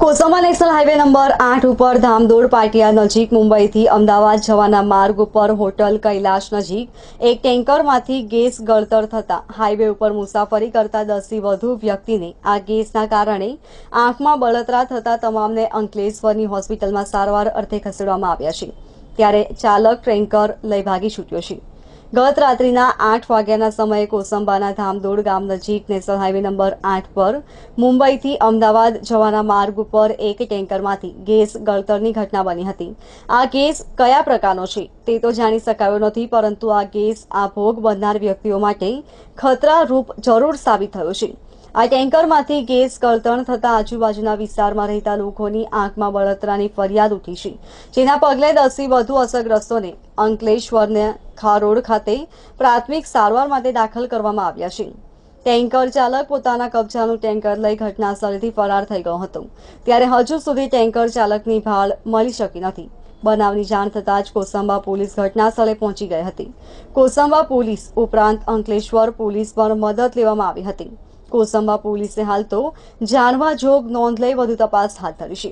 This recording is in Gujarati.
કોસંબા નેશનલ હાઈવે નંબર 8 ઉપર ધામદોડ પાટિયા નજીક મુંબઈથી અમદાવાદ જવાના માર્ગ ઉપર હોટલ કૈલાશ નજીક એક ટેન્કરમાંથી ગેસ ગળતર થતા હાઈવે ઉપર મુસાફરી કરતા 10 થી વધુ વ્યક્તિને આ ગેસના કારણે આંખમાં બળતરા થતા તમામને અંકલેશ્વરની હોસ્પિટલમાં સારવાર અર્થે ખસેડવામાં આવ્યા છે। ત્યારે ચાલક ટેન્કર લઈ ભાગી છૂટ્યો છે। ગત રાત્રિના 8 વાગ્યાના સમયે કોસંબાના ધામદોડ ગામ નજીક નેશનલ હાઈવે નંબર 8 પર મુંબઈથી અમદાવાદ જવાના માર્ગ ઉપર એક ટેન્કરમાંથી ગેસ ગળતરની ઘટના બની હતી। આ ગેસ કયા પ્રકારનો છે તે તો જાણી શકાયો નથી, પરંતુ આ ગેસ આ ભોગ બનનાર વ્યક્તિઓ માટે ખતરારૂપ જરૂર સાબિત થયો છે। આ ટેન્કરમાંથી ગેસ ગળતર થતા આજુબાજુના વિસ્તારમાં રહેતા લોકોની આંખમાં બળતરાની ફરિયાદ ઉઠી છે, જેના પગલે 10 થી વધુ અસરગ્રસ્તોને અંકલેશ્વરના ખારોડ ખાતે પ્રાથમિક સારવાર માટે દાખલ કરવામાં આવ્યા છે। ટેન્કર ચાલક પોતાના કબજાનું ટેન્કર લઈ ઘટના સ્થળેથી ફરાર થઈ ગયો હતો, ત્યારે હજુ સુધી ટેન્કર ચાલકની ભાળ મળી શકી નથી। બનાવની જાણ થતાં જ કોસંબા પોલીસ ઘટના સ્થળે પહોંચી ગઈ હતી। કોસંબા પોલીસ ઉપરાંત અંકલેશ્વર પોલીસ પર મદદ લેવામાં આવી હતી। કોસંબા પોલીસે હાલ તો જાણવા જોગ નોંધ લઈ વધુ તપાસ હાથ ધરી છે।